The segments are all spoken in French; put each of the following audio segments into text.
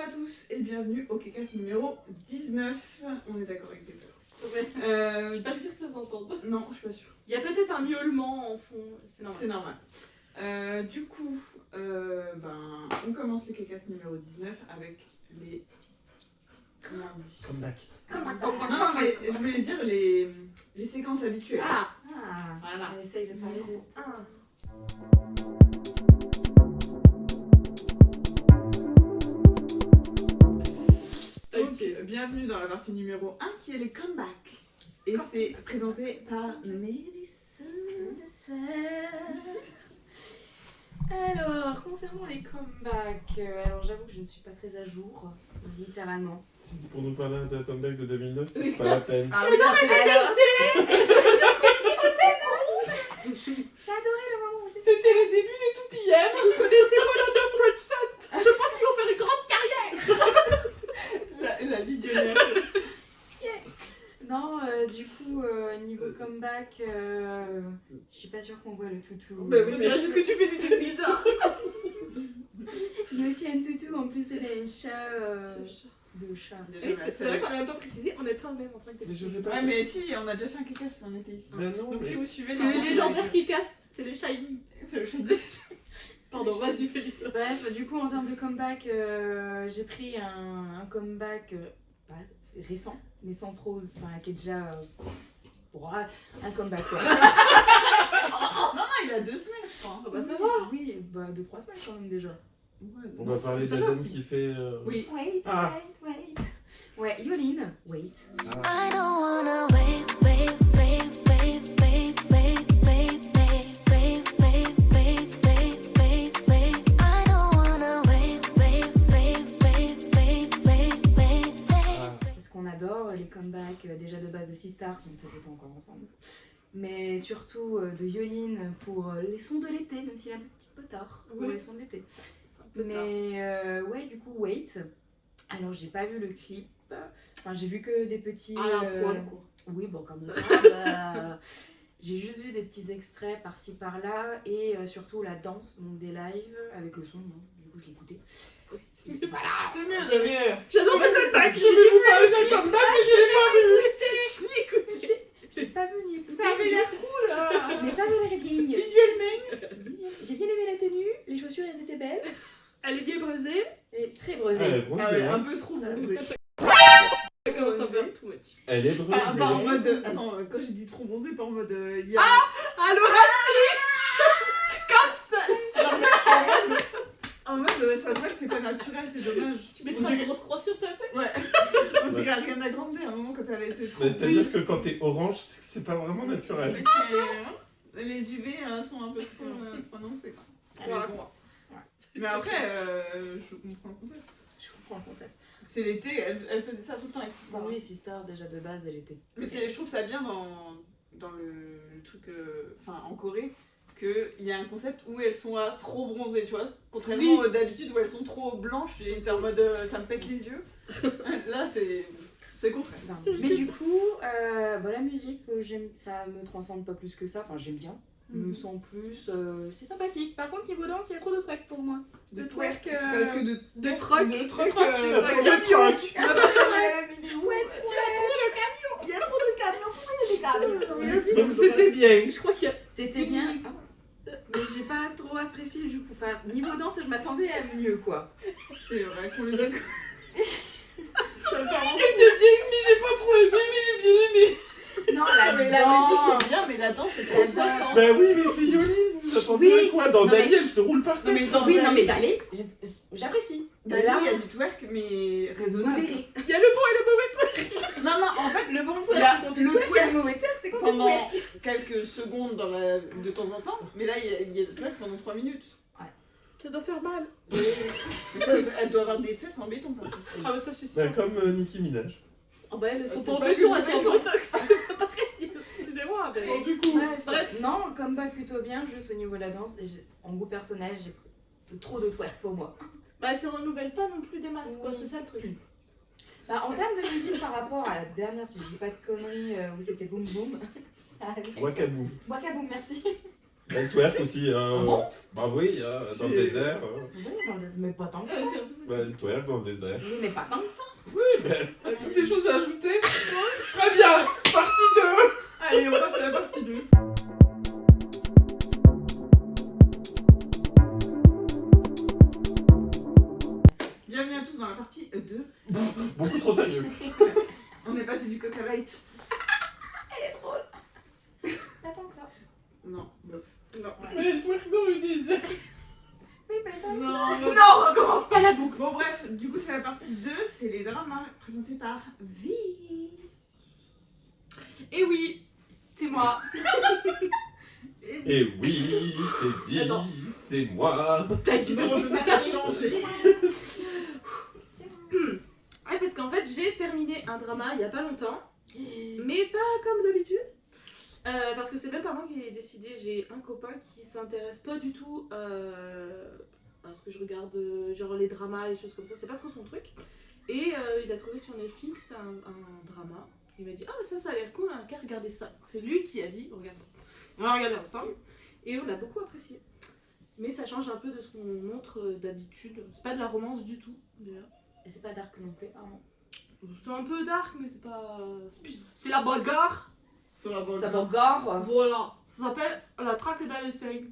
tous et bienvenue au KCast numéro 19. On est d'accord avec des peurs. Ouais. Je suis pas sûre que ça s'entende. Non, je suis pas sûre. Il y a peut-être un miaulement en fond, c'est normal. C'est normal. Du coup, on commence le KCast numéro 19 avec les... Comment on dit ? Comeback. Non, mais je voulais dire les séquences habituelles. Ah, Voilà. On essaye de parler sur un. Donc, bienvenue dans la partie numéro 1 qui est les comebacks. Et c'est présenté par Mélissa. Alors, concernant les comebacks, alors j'avoue que je ne suis pas très à jour, littéralement. Si c'est pour nous parler d'un comeback de 2009, c'est pas la peine. Ah oui, Alors, j'adorais le moment où j'ai... c'était le début des Toupièmes. Vous connaissez Wonder Bloodshot. Je pense qu'ils vont faire une grande carrière. la visionnaire. Non, du coup, niveau comeback, je suis pas sûre qu'on voit le toutou. On dirait juste que tu fais des trucs bizarres. Il y a aussi un toutou, en plus elle a un chat de chat. C'est vrai qu'on n'a pas précisé, on est pas en même en tant que Mais je fais pas. Ouais, mais si, on a déjà fait un KCast, on était ici. Mais non, Donc mais... si vous suivez, C'est c'est le les légendaire légendaires qui castent, c'est les Shining. C'est le chat. Pardon, vas-y, Félissa. Bref, du coup, en termes de comeback, j'ai pris un comeback pas récent, mais sans trop. Enfin, qui est déjà. Un comeback quoi. Non, il a 2 semaines, je crois. bah, ça Oui, bah 2-3 semaines quand même déjà. On va parler Ça de la va. dame qui fait... Oui. Wait. Ouais, Yoline, wait. I don't wanna wait. I don't wanna wait. Parce qu'on adore les comebacks déjà de base de Sistar, quand on faisait pas encore ensemble. Mais surtout de Yoline pour les sons de l'été, même s'il est un petit peu tard pour Oui. les sons de l'été. C'est un peu tard. Mais ouais, du coup, wait. Alors, j'ai pas vu le clip. Enfin, j'ai vu que des petits. Ah, un poil quoi. Oui, bon, comme j'ai juste vu des petits extraits par-ci par-là et surtout la danse donc des lives avec le son. Hein. Du coup, je l'écoutais. Voilà, C'est mieux, c'est mieux. J'adore cette attaque, je vais vous parler d'un comeback, mais je l'ai pas vu. Je l'ai écouté. J'ai pas vu ni écouter. Ça avait l'air cool là. Mais ça avait l'air digne. Visuellement, J'ai bien aimé la tenue, les chaussures elles étaient belles. elle est bien breusée. Elle est très Ah, breusée. elle est bronzée, Ah ouais, hein. un peu trop bronzé. Ça commence à faire too much. Elle est breusée. Pas en Elle est mode. bronzée. Attends, quand j'ai dit trop bronzé, pas en mode. Y a... Ah, le racisme. En mode, ça se voit que c'est pas naturel, c'est dommage. Tu mettras une grosse croix sur ta tête. Ouais. On dirait rien à grande à un moment quand elle a été trop. Mais c'est-à-dire que quand t'es orange, c'est que c'est pas vraiment C'est naturel. que les UV sont un peu trop prononcés. Quoi. Voilà. Mais bon. Mais après, je comprends le concept. Je comprends le concept. C'est l'été, elle faisait ça tout le temps avec Sistar. Oui, Sistar déjà de base elle était. Mais je trouve ça bien dans le truc, enfin en Corée, qu'il y a un concept où elles sont là trop bronzées, tu vois. Contrairement d'habitude où elles sont trop blanches et t'es en mode ça me pète les yeux. Là c'est le contraire. Enfin, mais du coup, la musique, j'aime, ça me transcende pas plus que ça. Enfin, j'aime bien. Me sens plus, c'est sympathique. Par contre, niveau danse, il y a trop de twerk pour moi. De twerk. Parce que de truck. de truck, truck, il y c'est a un trop camion. de camions. Donc c'était bien. Je crois qu'il y a. C'était bien. Mais j'ai pas trop apprécié du coup. Enfin, niveau danse, je m'attendais à mieux quoi. C'est vrai qu'on est d'accord. C'était bien, mais j'ai pas trop aimé, mais j'ai bien aimé. Non, la Mais la musique est bien, mais la danse c'est trop La danse. Bah oui, mais c'est Yoline, vous attendez Oui. à quoi? Dans Non, Dali, mais- elle se roule par terre. mais dans Oui, Dali- non mais d'aller, j'apprécie. Dali, Là, il y a du twerk, mais raisonnable. modéré. Il y a le bon et le mauvais. Non, en fait, le bon Il y twerk, a c'est quand tu le twerk twerk, le mauvais twerk, c'est quand tu pendant twerk. quelques secondes de temps en temps, mais là, il y a le twerk pendant 3 minutes. Ça doit faire mal. Mais ça, elle doit avoir des fesses en béton, par contre. Ah, mais ça, je suis Bah, sûre. comme Nicki Minaj. Ah, bah, elles sont C'est pas en pas béton, que elles du sont en béton. botox. C'est pareil. Excusez-moi, mais. Bon, du coup... Bref, non, comeback plutôt bien, juste au niveau de la danse. En goût personnel, j'ai trop de twerk pour moi. Bah, elles se renouvellent pas non plus des masses, quoi, Oui. c'est ça le truc. Bah, en termes de musique par rapport à la dernière, si je dis pas de conneries, où c'était Boom Boom, ça allait. Wakabou. Wakaboom, merci. Elle twerk aussi. bon Bah oui, dans le désert. Oui, mais pas tant que ça. Bah, elle twerk dans le désert. Oui, mais pas tant que ça. Oui, mais... Ça a des choses à ajouter? Très bien. Partie 2. Allez, on passe à la partie 2. Bienvenue à tous dans la partie 2. Beaucoup trop sérieux. On est passé du Coca Light. Pas tant que ça. Non, bof. Non. Mais elle twerk dans le désert. Oui, pas tant que ça. Non, Non, recommence pas la boucle. Bon bref, du coup c'est la partie 2, c'est les dramas présentés par Vi. Et oui, c'est moi. Et oui, c'est dit, Attends. c'est moi. Ta gueule. Bon, je vais pas changer. Ouais, parce qu'en fait, j'ai terminé un drama il y a pas longtemps, mais pas comme d'habitude. Parce que c'est même pas moi qui ai décidé, j'ai un copain qui s'intéresse pas du tout à ce que je regarde, genre les dramas et choses comme ça, c'est pas trop son truc. Et il a trouvé sur Netflix un drama. Il m'a dit ah ça a l'air cool, hein, qu'à regarder ça. C'est lui qui a dit regarde ça. On va regarder ensemble et on l'a beaucoup apprécié. Mais ça change un peu de ce qu'on montre d'habitude. C'est pas de la romance du tout déjà. Et c'est pas dark non plus, pardon. C'est un peu dark mais c'est pas. C'est la bagarre. Sur la bande. T'as pas gore. Voilà. Ça s'appelle la traque dans le sein.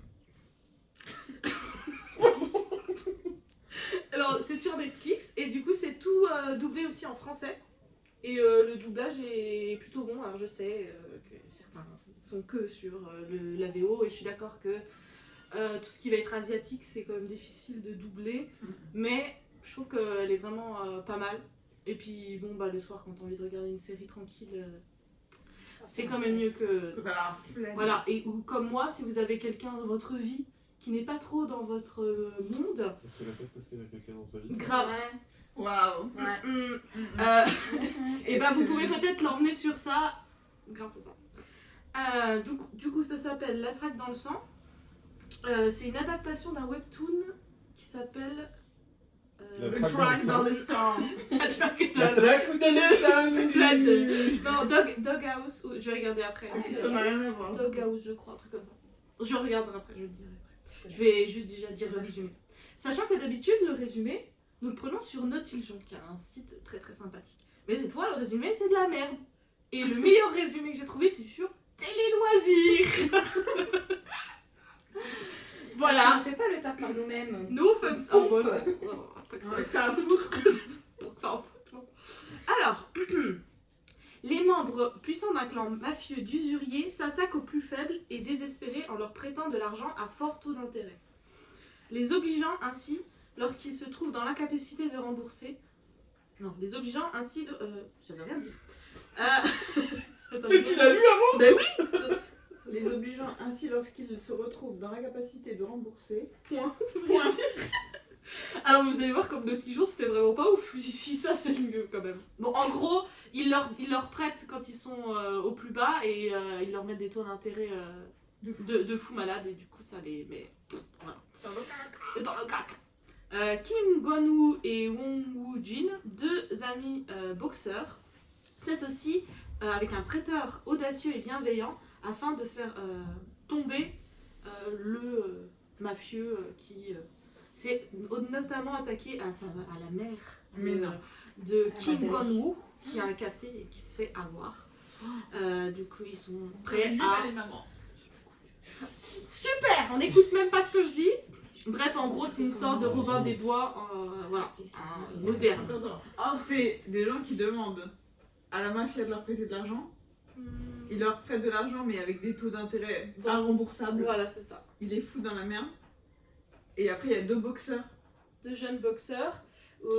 Alors c'est sur Netflix et du coup c'est tout doublé aussi en français. Et le doublage est plutôt bon. Alors je sais que certains sont que sur la VO et je suis d'accord que tout ce qui va être asiatique c'est quand même difficile de doubler. Mais je trouve qu'elle est vraiment pas mal. Et puis bon bah le soir quand t'as envie de regarder une série tranquille, c'est quand même mieux que... T'as la flemme. Voilà, et ou comme moi, si vous avez quelqu'un dans votre vie qui n'est pas trop dans votre monde, C'est la fête parce qu'il y a quelqu'un dans ta vie. grave, Waouh. Ouais. et ben vous pouvez peut-être l'emmener sur ça grâce à ça. Du coup, ça s'appelle La traque dans le sang. C'est une adaptation d'un webtoon qui s'appelle... La Le traque track dans dans le le sang. La traque La dans traque dans le sang. Non, Doghouse, je vais regarder après. Ça n'a rien à voir. Doghouse, je crois, un truc comme ça. Je regarderai après, je le dirai après. Je vais juste déjà dire le résumé. Sachant que d'habitude, le résumé, nous le prenons sur Notiljon, qui est un site très très sympathique. Mais cette fois, le résumé, c'est de la merde. Et le meilleur résumé que j'ai trouvé, c'est sur Télé Loisirs. Voilà. On fait pas le taf par nous-mêmes. No offense. Pompe. Oh, bon, non. Après que ça- Ouais, c'est à foutre. Ça en fout, non. Alors, les membres puissants d'un clan mafieux d'usuriers s'attaquent aux plus faibles et désespérés en leur prêtant de l'argent à fort taux d'intérêt. Les obligeant ainsi, lorsqu'ils se trouvent dans l'incapacité de rembourser... Non, les obligeant ainsi de... ça veut rien dire. Attends, Mais tu l'as lu avant? Ben oui. Les obligeant ainsi lorsqu'ils se retrouvent dans l'incapacité de rembourser. Point. Ça veut rien dire. Alors vous allez voir comme Notiljon c'était vraiment pas ouf, si ça c'est mieux quand même. Bon en gros, ils leur prêtent quand ils sont au plus bas et ils leur mettent des taux d'intérêt de fou malade et du coup ça les met voilà. Dans le crack. Kim Gon-woo et Won Woo-jin, deux amis boxeurs, s'associent avec un prêteur audacieux et bienveillant afin de faire tomber le mafieux qui s'est notamment attaqué à la mère Mais non. de Kim belle. Gon-woo qui a un café et qui se fait avoir. Du coup ils sont prêts Dis à... pas les mamans. Super, on n'écoute même pas ce que je dis. Bref, en gros, c'est une histoire de Robin des Bois, voilà, moderne. Attends. C'est des gens qui demandent à la mafia de leur prêter de l'argent. Ils leur prêtent de l'argent mais avec des taux d'intérêt irremboursables. Voilà, c'est ça. Ils les foutent dans la merde. Et après il y a deux boxeurs Deux jeunes boxeurs.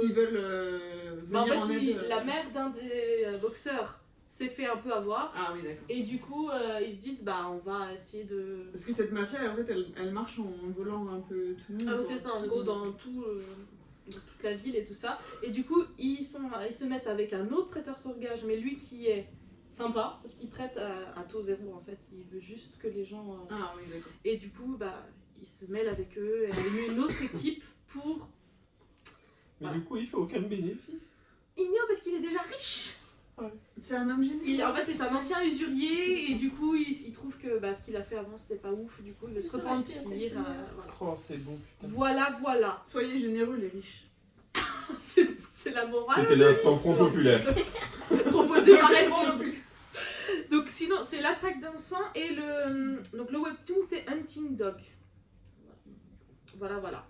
qui veulent Bah, en venir en fait, aide. la mère d'un des boxeurs s'est fait un peu avoir. Ah oui d'accord. Et du coup, ils se disent, bah, on va essayer de... Parce que cette mafia en fait elle marche en volant un peu tout le monde. Ah oui, quoi. c'est ça, en gros, dans toute la ville et tout ça. Et du coup, ils se mettent avec un autre prêteur sur gage, mais lui qui est sympa, parce qu'il prête à taux zéro, en fait. Il veut juste que les gens... Ah oui d'accord. Et du coup, bah, il se mêle avec eux, et elle a mis une autre équipe pour... Mais du coup, il fait aucun bénéfice. Il parce qu'il est déjà riche. C'est un homme génie. En fait, c'est un ancien usurier et du coup, il trouve que ce qu'il a fait avant c'était pas ouf. Du coup, il veut se repentir. Voilà. Oh, c'est bon, putain. Voilà. Soyez généreux, les riches. C'est la morale. C'était l'instant Front Populaire. Proposé par Edmond. Donc sinon, c'est La Traque d'un sang et donc le webtoon, c'est Hunting Dog. Voilà.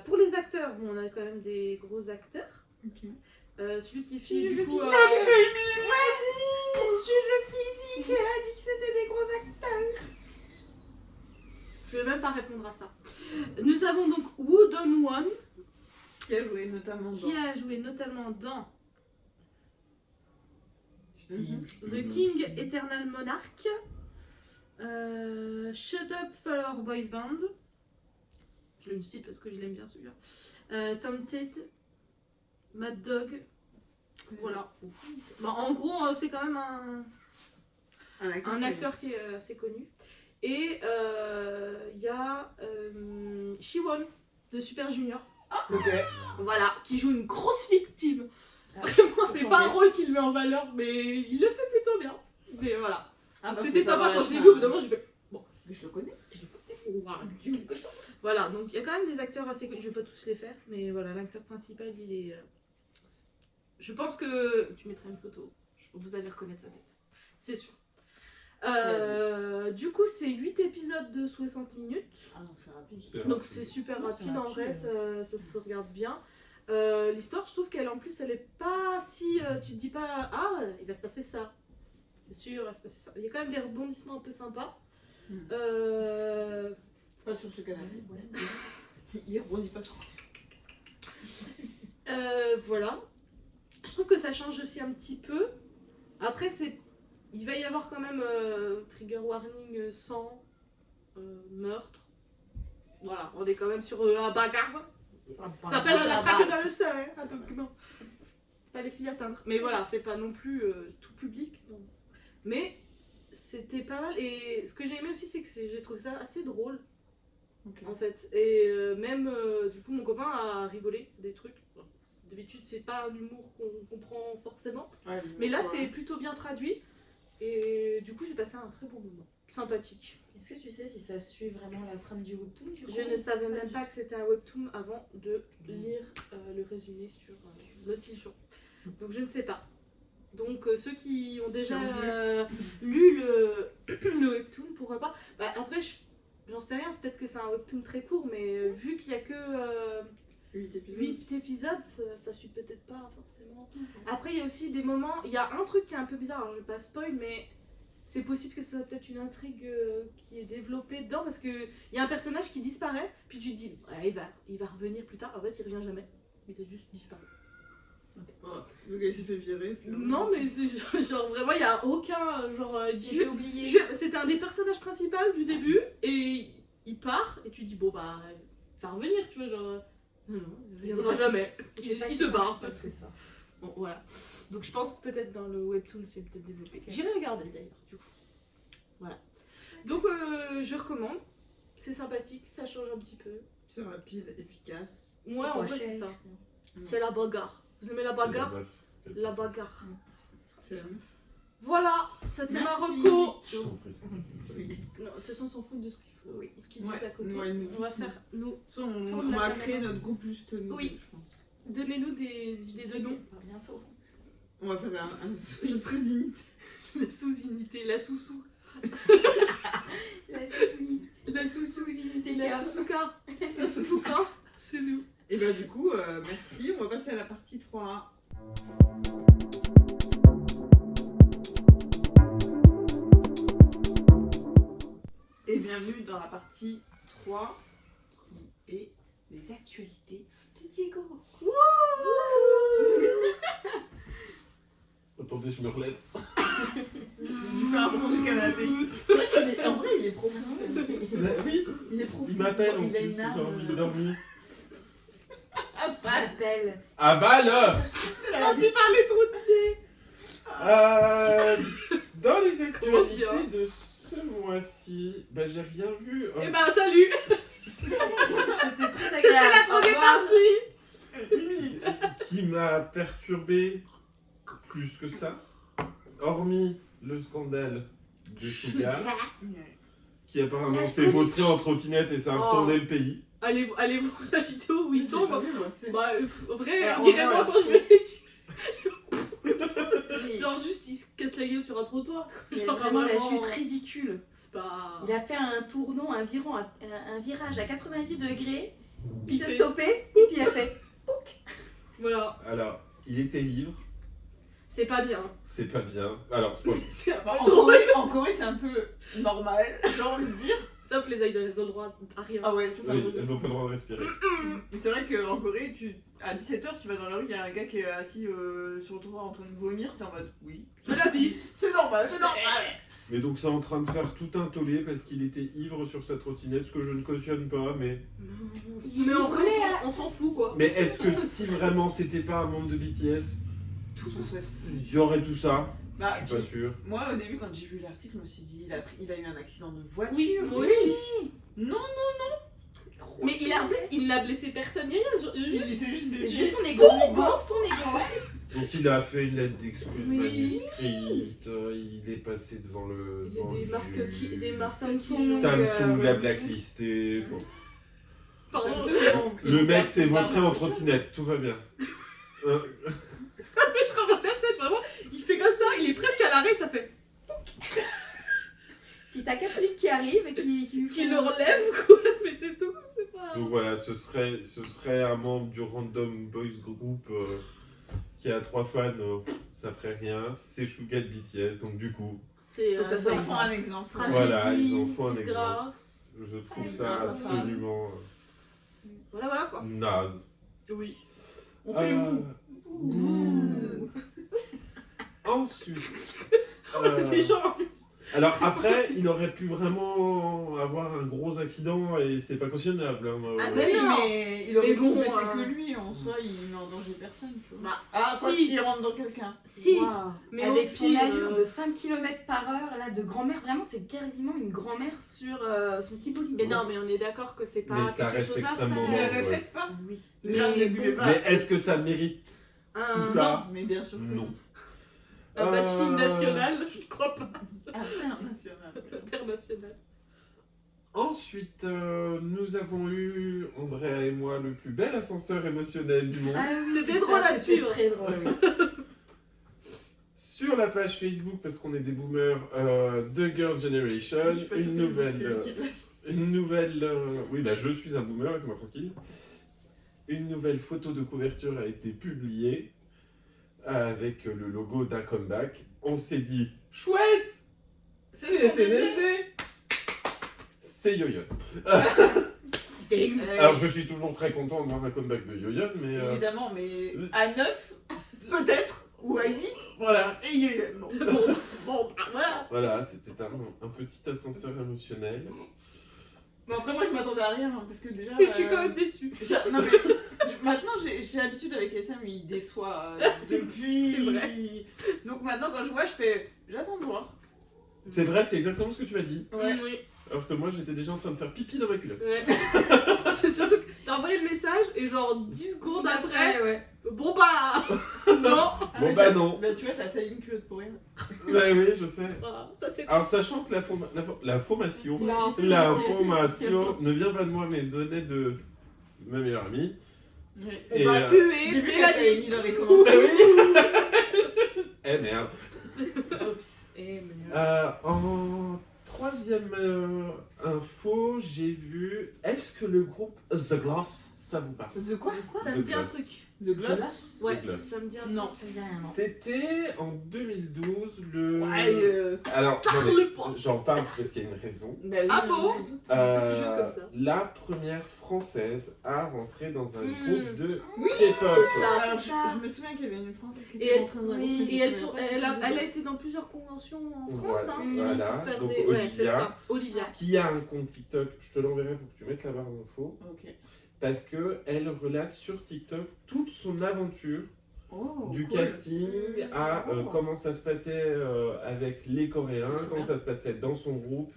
Pour les acteurs, bon, on a quand même des gros acteurs. Ok. Celui qui fait Juge du coup... physique. Juge physique, elle a dit que c'était des gros acteurs. Je vais même pas répondre à ça. Nous avons donc Woo Dong-won, Qui a joué notamment qui a joué notamment dans Mhm. The King Eternal Monarch, Shut Up Feller Boys Band, je le cite parce que je l'aime bien celui-là, Tempted, Mad Dog, voilà. En gros, c'est quand même un acteur qui est assez connu. Et il y a Siwon de Super Junior, Ok. voilà, qui joue une grosse victime. Ah, Vraiment, c'est faut pas un changer. rôle qu'il met en valeur, mais il le fait plutôt bien. Mais voilà. Ah, bah, C'était faut sympa savoir quand je l'ai être vu, au bout un- d'un moment, je fais. Mais je le connais. Voilà. Voilà, donc il y a quand même des acteurs assez connus. Je vais pas tous les faire, mais voilà, l'acteur principal, il est. Je pense que. Tu mettras une photo, vous allez reconnaître sa tête. C'est sûr. Du coup, c'est 8 épisodes de 60 minutes. Ah, donc c'est rapide. Donc c'est super Ouais, c'est rapide, en vrai, rapide. ça se regarde bien. L'histoire, je trouve qu'elle en plus, elle est pas si. Tu te dis pas, ah, il va se passer ça. C'est sûr, il va se passer ça. Il y a quand même des rebondissements un peu sympas. Pas sur ce canapé. Voilà. Il rebondit pas trop. Voilà. Je trouve que ça change aussi un petit peu. Après, il va y avoir quand même trigger warning sang, meurtre. Voilà, on est quand même sur la bagarre. Ça s'appelle La Traque dans le sang, hein, donc non. Fallait s'y atteindre. Mais voilà, c'est pas non plus tout public. Non. Mais c'était pas mal. Et ce que j'ai aimé aussi, c'est que j'ai trouvé ça assez drôle. Ok. En fait, et même du coup mon copain a rigolé des trucs. Bon, d'habitude c'est pas un humour qu'on comprend forcément, Ouais, mais là ouais. c'est plutôt bien traduit et du coup j'ai passé un très bon moment, sympathique. Est-ce que tu sais si ça suit vraiment la trame du webtoon du coup? Je ne savais Pas même du pas que c'était un webtoon avant de lire le résumé sur Naughty Show. Donc je ne sais pas. Donc ceux qui ont déjà lu le webtoon, pourquoi pas. Bah, après j'en sais rien, c'est peut-être que c'est un webtoon très court, mais vu qu'il y a que 8 épisodes. 8 épisodes, ça suit peut-être pas forcément. Après, il y a aussi des moments, il y a un truc qui est un peu bizarre, alors je vais pas spoil, mais c'est possible que ce soit peut-être une intrigue qui est développée dedans, parce qu'il y a un personnage qui disparaît, puis tu te dis, ouais, il va revenir plus tard, en fait il revient jamais, il est juste disparu. Ouais, le gars il s'est fait virer. puis- Non, mais c'est genre vraiment, il y a aucun genre. Il dit, J'ai oublié. c'était un des personnages principaux du début, et il part, et tu dis, bon bah, il va revenir, tu vois, genre. Non, il reviendra jamais. Il se barre. Que ça. Bon, voilà. Donc je pense que peut-être dans le webtoon c'est peut-être développé. Ok. J'irai regarder d'ailleurs, du coup. Voilà. Donc je recommande. C'est sympathique, ça change un petit peu. C'est rapide, efficace. Ouais, en vrai c'est ça. C'est la bagarre. Vous aimez la bagarre? La bagarre. C'est la meuf. Voilà, c'était ma Merci. reco. Je t'en prie. Non, de toute façon, on s'en fout de ce qu'il faut. Oui. Ce qu'ils disent Ouais, à côté. ouais, nous. On va faire, nous, On, Tourne la va caméra. créer notre groupe juste nous, Oui. je pense. donnez-nous des Je idées sais de noms. que bientôt. On va faire un Je serai unité. La sous-unité, la sous-sous. La sous-unité. La sous-sous-unité, la car. sous-sous-car. La sous-sous-car, c'est nous. Et bah du coup, merci. On va passer à la partie 3. Et bienvenue dans la partie 3 qui est les actualités de Diego. Attendez, je me relève. Il fait un fond du canapé. En vrai, il est profond. Oui, Il est profond. il m'appelle en Il a plus, une j'ai arme. envie de dormir. Appelle. Aval On dit parler trop de Dans les Commence bien. actualités de ce mois-ci, bah, j'ai rien vu. Eh ben, salut. C'était très agréable. La troisième Au revoir. partie. Qui m'a perturbé plus que ça, hormis le scandale de Sugar, qui apparemment s'est vautré en trottinette et ça a Oh. retourné le pays. Allez voir la vidéo où il J'ai pas tombe. vu, moi, tu sais. Bah, en vrai, En dirais-moi vrai, quand je vais. Oui. Genre, juste, il se casse la gueule sur un trottoir. Mais Genre, vraiment la chute ridicule. C'est pas. Il a fait un tournant, un virage à 90 degrés. Il Il s'est fait- stoppé et puis il a fait. Voilà, Alors, il était ivre, c'est pas bien. c'est pas bien. Alors, c'est pas... C'est un peu En Corée, c'est un peu normal, j'ai envie de dire. Sauf les idoles, elles ont le droit à rien. Ah ouais, ça, c'est un Oui, truc. elles ont pas le droit de respirer. Mais c'est vrai qu'en Corée, à 17h, tu vas dans la rue, il y a un gars qui est assis sur le trottoir en train de vomir, t'es en mode oui. C'est la vie. C'est normal, c'est normal. Mais donc, c'est en train de faire tout un tollé parce qu'il était ivre sur sa trottinette, ce que je ne cautionne pas, mais... Mais en vrai, voulait, on s'en fout quoi. Mais est-ce que si vraiment c'était pas un membre de BTS, Tout ça serait fou. il y aurait tout ça? Bah, Je suis pas puis, sûr. moi, au début, quand j'ai vu l'article, je me suis dit, il a eu un accident de voiture. Oui, moi Oui. aussi. Non, Mais il a, en plus, il n'a blessé personne, ni rien. il Juste. s'est juste blessé. Juste son égo, son égo. Donc il a fait une lettre d'excuse Oui. manuscrite, il est passé devant le... Il y a devant des le marques juge. des marques Samsung. qui- Samsung l'a ouais. blacklisté. Bon. Pardon. Le mec s'est vautré en trottinette, tout va bien. Hein, Mais je revois la scène, vraiment. Il fait comme ça, il est presque à l'arrêt, ça fait. Puis t'as 4 flics qui arrivent et Qui le relève, quoi. Mais c'est tout, c'est pas. Donc voilà, ce serait un membre du Random Boys Group qui a 3 fans, ça ferait rien. C'est Suga de BTS, donc du coup, C'est. Faut que ça soit Ils font un exemple. tragédie, Voilà, ils en font un disgrâce. je trouve Ah, ça grâce à ça. absolument Voilà quoi. naze. Oui. On fait Euh, bouh. Ensuite. Les gens. Alors après, il aurait pu vraiment avoir un gros accident et c'est pas cautionnable. Hein, Ah, Mais non. mais il aurait Mais pu bon, se blesser hein. que lui, en soi, il met en danger personne, tu vois. Bah, Ah, quoi si. s'il rentre dans quelqu'un. Si. Waouh. Mais Avec au son pire, allure de 5 km par heure, là, de grand-mère, vraiment, c'est quasiment une grand-mère sur son petit bolide. Mais non, mais on est d'accord que c'est pas Mais ça quelque reste chose à extrêmement Ne faire. dangereux. le faites pas. Oui. Déjà, ne buvez pas. Mais est-ce que ça mérite Un, tout ça? Non, mais bien sûr que Non. un bashing Euh, national, je crois pas. International. International. Ensuite, nous avons eu, Andrea et moi, le plus bel ascenseur émotionnel du monde. Ah oui, C'était ça, drôle à c'était suivre. très drôle, oui. Sur la page Facebook, parce qu'on est des boomers, The Girl Generation, Je suis pas sur une Facebook, nouvelle... c'est lui qui l'a. Une nouvelle... Oui, bah je suis un boomer, laissez-moi tranquille. Une nouvelle photo de couverture a été publiée avec le logo d'un comeback. On s'est dit, chouette, c'est SNSD, c'est Yoyon. Alors je suis toujours très content de voir un comeback de Yoyon, mais... Évidemment, mais à 9, peut-être, ou à 8, voilà. Et il y a eu. Bon, Bon, bah voilà. Voilà, c'était un petit ascenseur émotionnel. Bon, après, moi, je m'attendais à rien, hein, parce que déjà. Mais je suis quand même déçue. Non, mais maintenant, j'ai l'habitude avec SM, il déçoit depuis. C'est vrai. Donc maintenant, quand je vois, je fais. J'attends de voir. C'est vrai, c'est exactement ce que tu m'as dit. Ouais. Oui. Alors que moi, j'étais déjà en train de faire pipi dans ma culotte. Ouais. C'est surtout que t'as envoyé le message et genre 10 secondes après, ouais. bon bah non. Ah, Bon, mais bah t'as- non. Bah, tu vois, t'as saigné une culotte pour rien. Ouais, oui, je sais. Voilà, ça c'est Alors, sachant que la formation La ne vient pas de moi, mais venait de ma meilleure amie. Ouais. on Et, va huer J'ai vu Mélanie. qu'elle t'avait mis dans les commentaires. Eh merde. Oups. Et merde. En troisième info, j'ai vu. Est-ce que le groupe The Gloss, ça vous parle? The quoi? Ça The me dit un Gloss. truc. The Gloss? Ouais, The Gloss. ça me dit un truc. Non. Ça me dit rien, non. C'était en 2012 le. Ouais, Alors, Parle non, mais pas. j'en parle parce qu'il y a une raison. bah oui, Ah bon sans doute. Juste comme ça. La première française à rentrer dans un Hmm. groupe de Oui, K-pop. c'est ça. Alors, c'est ça. je me souviens qu'il y avait une française qui Et était elle- rentrée dans un oui. groupe, mais Et je elle, me souviens pas si elle, a, c'était elle a The été dans plusieurs conventions en France, Voilà, hein, voilà. pour faire Donc, des... Ouais, c'est Olivia. ça, Olivia. Qui a un compte TikTok, je te l'enverrai pour que tu mettes la barre d'infos, Gloss. Ok. parce que elle relate sur TikTok toute son aventure Oh, du cool. casting à Oh. comment ça se passait avec les Coréens, comment ça se passait dans son groupe.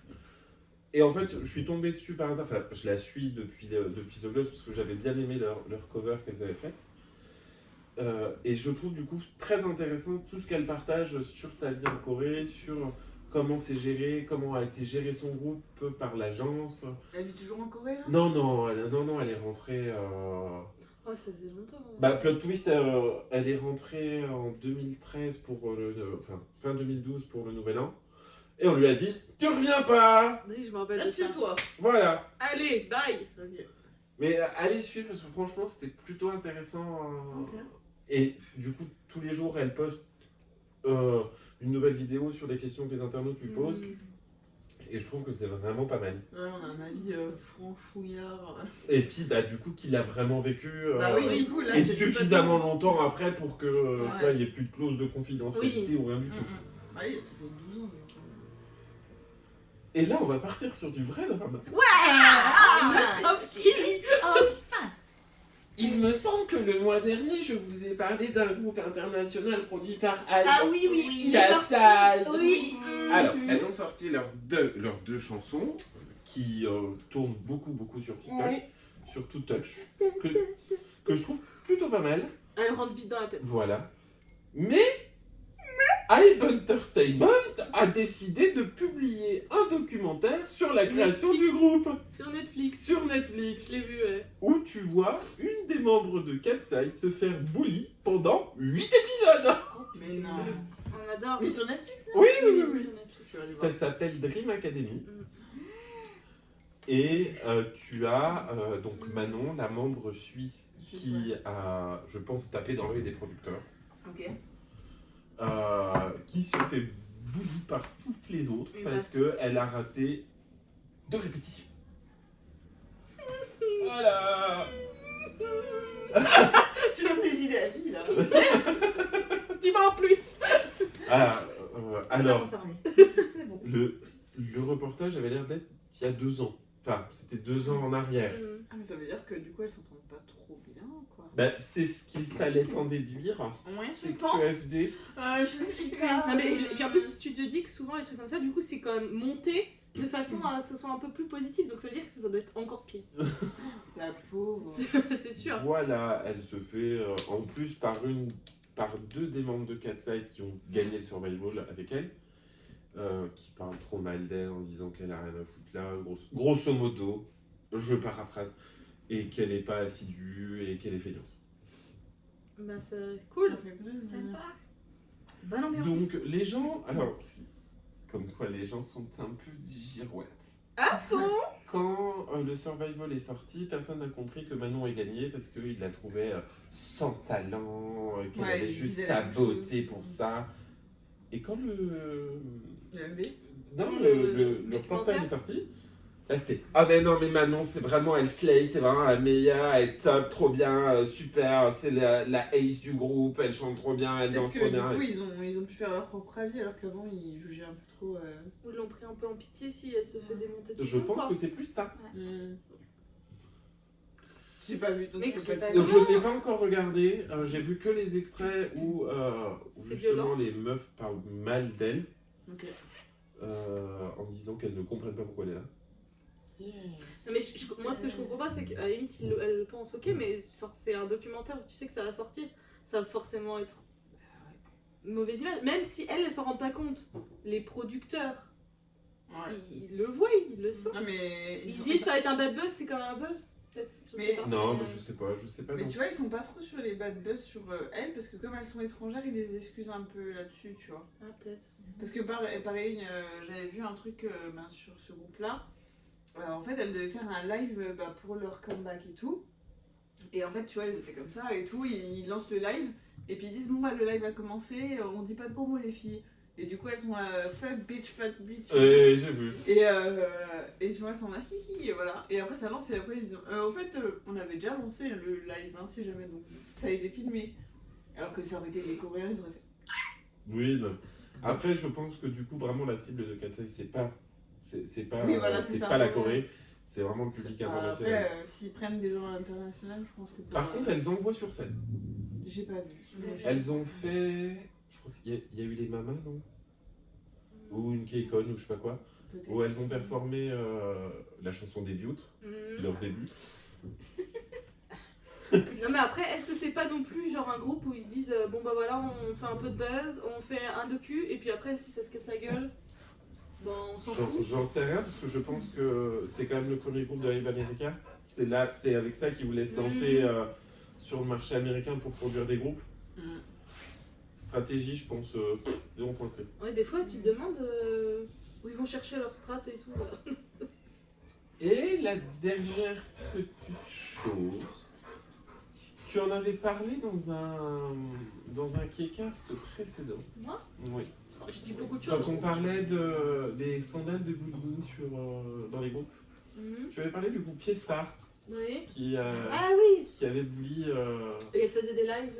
Et en fait, je suis tombé dessus par hasard, enfin, je la suis depuis The Gloss parce que j'avais bien aimé leur cover qu'elles avaient faite. Et je trouve du coup très intéressant tout ce qu'elle partage sur sa vie en Corée, sur comment c'est géré, comment a été géré son groupe par l'agence. Elle vit toujours en Corée là? Non, elle est rentrée. Oh, ça faisait longtemps. Bah, plot twist, elle est rentrée en 2013 pour enfin, fin 2012 pour le Nouvel An. Et on lui a dit, tu reviens pas! Oui, je me rappelle de ça. Assieds-toi. Voilà. Allez, bye. Ok. Mais allez suivre parce que franchement, c'était plutôt intéressant. Ok. Et du coup, tous les jours, elle poste une nouvelle vidéo sur des questions que les internautes lui posent. Et je trouve que c'est vraiment pas mal. Ouais, on a un avis franchouillard. Et puis, bah, du coup, qu'il a vraiment vécu. Bah oui, du coup, là, et c'est suffisamment longtemps après pour que Ouais. tu vois, il n'y ait plus de clause de confidentialité ou rien du tout. Bah oui, ça fait 12 ans. donc, Et là, on va partir sur du vrai drama. Ça petit. Il me semble que le mois dernier, je vous ai parlé d'un groupe international produit par Alliance. Ah oui, il est Katsai. sorti. Oui. Alors, elles ont sorti leurs deux chansons qui tournent beaucoup sur TikTok, Oui. surtout Touch, que je trouve plutôt pas mal. Elle rentre vite dans la tête. Voilà. Mais Hype Entertainment a décidé de publier un documentaire sur la création du groupe Sur Netflix. sur Netflix, Je l'ai vu, ouais. où tu vois une des membres de Katsai se faire bully pendant 8 épisodes. Mais non. On adore. Mais sur Netflix là? Oui. Sur Netflix. Je vais aller Ça voir. s'appelle Dream Academy. Mm. Et tu as donc Manon, la membre suisse, qui a, je pense, tapé dans l'œil des producteurs, Ok. qui se fait bully par toutes les autres Et parce bah, qu'elle a raté 2 répétitions. Voilà. Tu donnes des idées à vie là. Dis-moi en plus. Ah, alors, Concerné. le reportage avait l'air d'être il y a 2 ans. Enfin, c'était 2 ans en arrière. Ah, mais ça veut dire que du coup elles s'entendent pas trop bien quoi. Bah, c'est ce qu'il fallait en déduire. Ouais, C'est tu penses? QFD. Je ne sais pas. Non, mais et puis en plus, tu te dis que souvent les trucs comme ça, du coup, c'est quand même monté de façon à ce que ce soit un peu plus positif. Donc ça veut dire que ça doit être encore pire. La pauvre. C'est sûr. Voilà, elle se fait en plus par 2 des membres de Cat Size qui ont gagné le Survival avec elle, qui parlent trop mal d'elle en disant qu'elle a rien à foutre là, grosso modo, je paraphrase, et qu'elle n'est pas assidue et qu'elle est feignante. Bah, c'est cool. Ça fait plaisir. Sympa. Bonne ambiance. Donc les gens, alors, comme quoi les gens sont un peu des girouettes. Ah bon? Quand le Survival est sorti, personne n'a compris que Manon ait gagné parce qu'il la trouvait sans talent, qu'elle Ouais, avait il juste disait sa la même beauté chose. pour ça. Et quand le Le reportage est sorti, là c'était ah ben non mais Manon c'est vraiment elle slay, c'est vraiment la meilleure, elle est top, trop bien, super, c'est la ace du groupe, elle chante trop bien, elle Peut-être danse que trop du bien. coup ils ont pu faire leur propre avis alors qu'avant ils jugeaient un peu trop. Ou ils l'ont pris un peu en pitié si elle se fait démonter tout Je pense que c'est plus ça. J'ai pas vu, donc Mais je peux j'ai pas pas te Donc dire. je ne l'ai pas encore regardé, j'ai vu que les extraits où C'est justement violent. les meufs parlent mal d'elle Ok. en disant qu'elles ne comprennent pas pourquoi elle est là. Non, mais moi, ce que je comprends pas, c'est qu'à la limite, elle le pense, ok, mais c'est un documentaire où tu sais que ça va sortir, ça va forcément être une mauvaise image. Même si elle s'en rend pas compte, les producteurs, Ouais. ils le voient, ils le sentent. Non mais Ils se disent ça va être un bad buzz, c'est quand même un buzz, peut-être. Je Mais- sais pas. Non, mais je sais pas. Mais non. tu vois, ils sont pas trop sur les bad buzz sur elles parce que comme elles sont étrangères, ils les excusent un peu là-dessus, tu vois. Ah, peut-être. Parce que pareil, j'avais vu un truc sur ce groupe-là. En fait, elles devaient faire un live pour leur comeback et tout. Et en fait, tu vois, ils étaient comme ça et tout. Ils lancent le live et puis ils disent bon bah le live a commencé, on dit pas de gros mots les filles. Et du coup, elles sont là, fuck bitch. J'ai vu. Et tu vois, elles sont là, hihi, et voilà. Et après, ça lance, et après, ils disent au fait, on avait déjà lancé le live, hein, si jamais, donc ça a été filmé. Alors que ça aurait été des Coréens, ils auraient fait. Oui, non. Après, je pense que du coup, vraiment, la cible de Katsai, c'est pas Oui, voilà, c'est ça. la Corée, c'est vraiment le public international. Après, s'ils prennent des gens à l'international, je pense que c'est pas. Par contre, elles envoient sur scène. J'ai pas vu. Elles ont fait. Je crois qu'il y a eu les Mamas, non? Ou une K-Con, ou je sais pas quoi. Peut-être. Où elles ont performé la chanson des Dudes, leur début. Non mais après, est-ce que c'est pas non plus genre un groupe où ils se disent bon bah voilà, on fait un peu de buzz, on fait un docu, et puis après si ça se casse la gueule, ben on s'en fout. J'en sais rien parce que je pense que c'est quand même le premier groupe de Live America. C'est avec ça qu'ils voulaient se lancer sur le marché américain pour produire des groupes. Stratégie, je pense, de mon pointé. Ouais, des fois tu te demandes où ils vont chercher leur strat et tout. Et la dernière petite chose, tu en avais parlé dans un Kcast précédent. Moi Oui. Je dis beaucoup de Quand choses. on parlait des scandales de bullying dans les groupes, tu avais parlé du groupe Fiestar Oui. qui Ah oui. avait bully. Et elle faisait des lives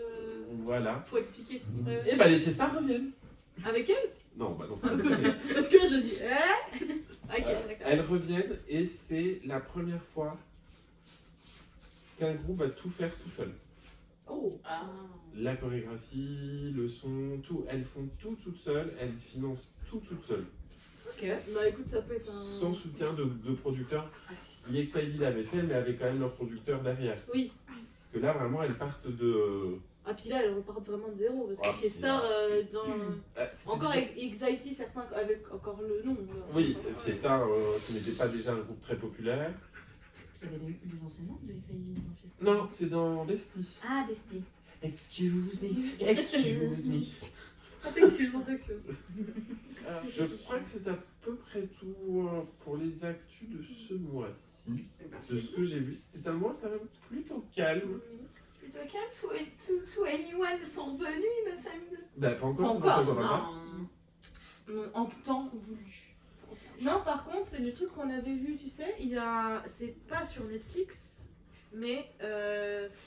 Voilà. pour expliquer. Et bah les Fiestar reviennent. Avec elle? Non, bah non. Parce que là je dis ok, d'accord. Elles reviennent et c'est la première fois qu'un groupe va tout faire tout seul. Oh. Ah. La chorégraphie, le son, tout. Elles font tout toutes seules, elles financent tout toutes seules. Ok. Bah écoute, ça peut être un... Sans soutien de producteurs. Ah, si. EXID l'avait fait, mais avait quand même leur producteur derrière. Oui. Parce que là, vraiment, elles partent de. Ah puis là, elles repartent vraiment de zéro, parce Ah, que Fiestar, dans... Ah, c'était Encore déjà- Anxiety, certains avec encore le nom. Oui, Fiestar, qui n'était pas déjà un groupe très populaire. Il y avait des enseignants de SAI dans Fiesta. Non, c'est dans Bestie. Ah, Bestie. Excuse me. Excuse me. T'excuses. Je crois que c'est à peu près tout pour les actus de ce mois-ci. De ce que j'ai vu, c'était un mois quand même plutôt calme. Plutôt calme, tout anyone sont revenus, il me semble. Bah, pas encore, c'est pour ça que j'en parle pas. non. En temps voulu. Non, par contre, c'est du truc qu'on avait vu, tu sais, il y a... C'est pas sur Netflix, mais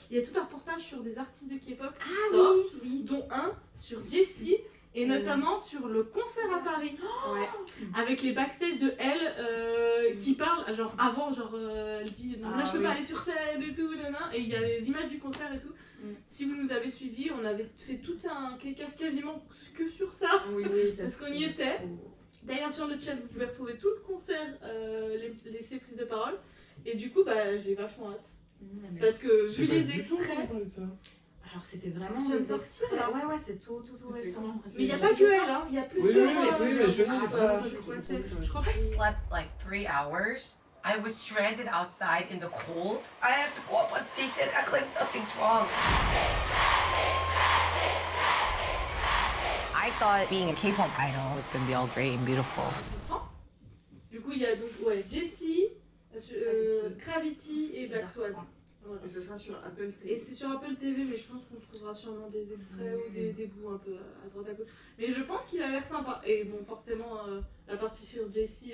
il y a tout un reportage sur des artistes de K-pop qui sort, oui. dont un sur Jessie, et notamment sur le concert à Paris, Ouais. avec les backstage de elle qui parlent, genre avant, elle dit non, là je peux pas aller sur scène et tout, et il y a les images du concert et tout. Si vous nous avez suivis, on avait fait tout un K-cast quasiment que sur ça. Oui, Parce qu'on y était. D'ailleurs sur le chat vous pouvez retrouver tout le concert, ses prises de parole. Et du coup bah j'ai vachement hâte. Parce que vu les extraits. Alors c'était vraiment Ça des sort extraits. là. Ouais, ouais, c'est tout C'est récent. quand Mais il n'y a pas que elle, hein. Il y a Oui, plusieurs. oui, mais je Ah, sais bah, pas. Je crois pas que slept like 3 hours. I was stranded outside in the cold. I have to go up on stage and act like nothing's wrong. I thought being a K-pop idol was gonna be all great and beautiful. Du coup il y a donc Jessie, Gravity et Black Swan. Voilà. Et ce sera sur Apple TV. Et c'est sur Apple TV, mais je pense qu'on trouvera sûrement des extraits ou des bouts un peu à droite à gauche. Mais je pense qu'il a l'air sympa. Et bon, forcément, la partie sur Jessie.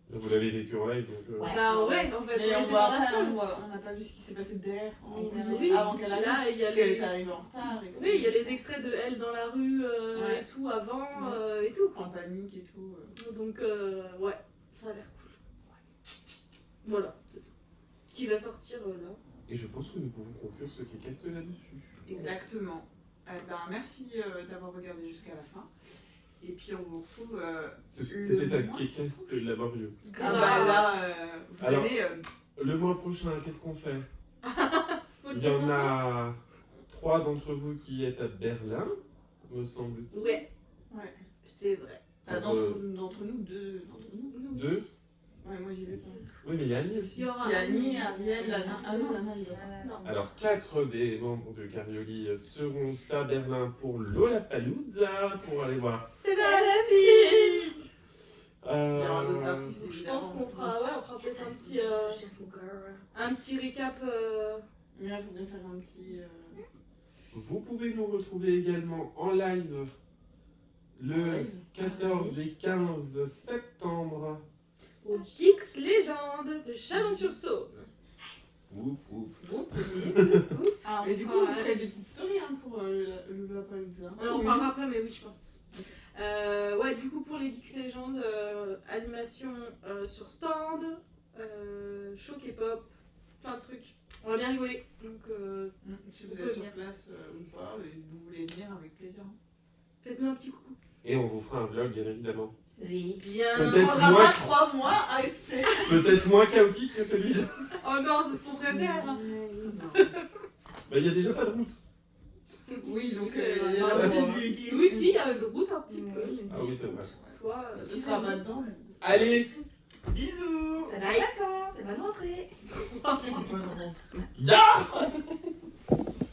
Vous l'avez vécu en live, donc. Ouais. Bah ouais, en fait, Mais on on était voit dans la pas, salle. on n'a pas vu ce qui s'est passé derrière, en Oui, coulisses, oui. avant qu'elle arrive. Là, il y a Parce qu'elle les- est arrivée en retard. et tout. Oui, il y a les extraits de elle dans la rue Ouais. et tout avant Ouais. et tout. En panique et tout. Donc, ouais, ça a l'air cool. Voilà, c'est tout. Qui va sortir là. Et je pense que nous pouvons conclure ce qui est cast là-dessus. Exactement. Merci d'avoir regardé jusqu'à la fin. Et puis on vous retrouve. C'était un mois K-cast laborieux. Ah bah là, vous Alors- allez. Le mois prochain, qu'est-ce qu'on fait? Faut Il y dire en mon nom. a 3 d'entre vous qui êtes à Berlin, me semble-t-il. Ouais, Ouais. c'est vrai. D'entre nous, deux. D'entre nous. Nous Deux? aussi. Ouais, moi j'y vais pas. Oui, mais il y a Annie Il aussi. y aura Il y a Annie, Ariel, Lana. Ah non, Lana, il va pas. Non. Alors, 4 des membres de Carioli seront à Berlin pour Lollapalooza, pour aller voir. C'est parti. Il y aura d'autres artistes, Je pense évidemment. qu'on fera, ouais, on fera peut-être un petit récap. Ouais, il faudrait faire un petit. Vous pouvez nous retrouver également en live le 14 et 15 septembre. Au Geeks Légende de Chalon-sur-Saône. Woup, woup. Bon, Ah, et du coup, vous ferez des petites stories pour le Lollapalooza. On en parlera après, mais oui, je pense. Ouais, du coup, pour les Geeks Légendes, animation sur stand, show K-pop, plein de trucs. On va bien rigoler. Donc, Si vous Vous êtes pouvez sur venir. place ou pas, et vous voulez venir avec plaisir. faites-nous un petit coucou. Et on vous fera un vlog, bien évidemment. Oui. Bien. Peut-être On aura moi- pas 3 mois à être fait. Peut-être moins chaotique que celui-là. Oh non, c'est ce qu'on préfère. Bah, il y a déjà pas de route. Oui, donc Il il y a la oui, route. si, il y a une route un petit peu. Ah oui, c'est vrai. Toi, Ce sera pas dedans. Allez, bisous. Bonnes vacances et bonne rentrée. ya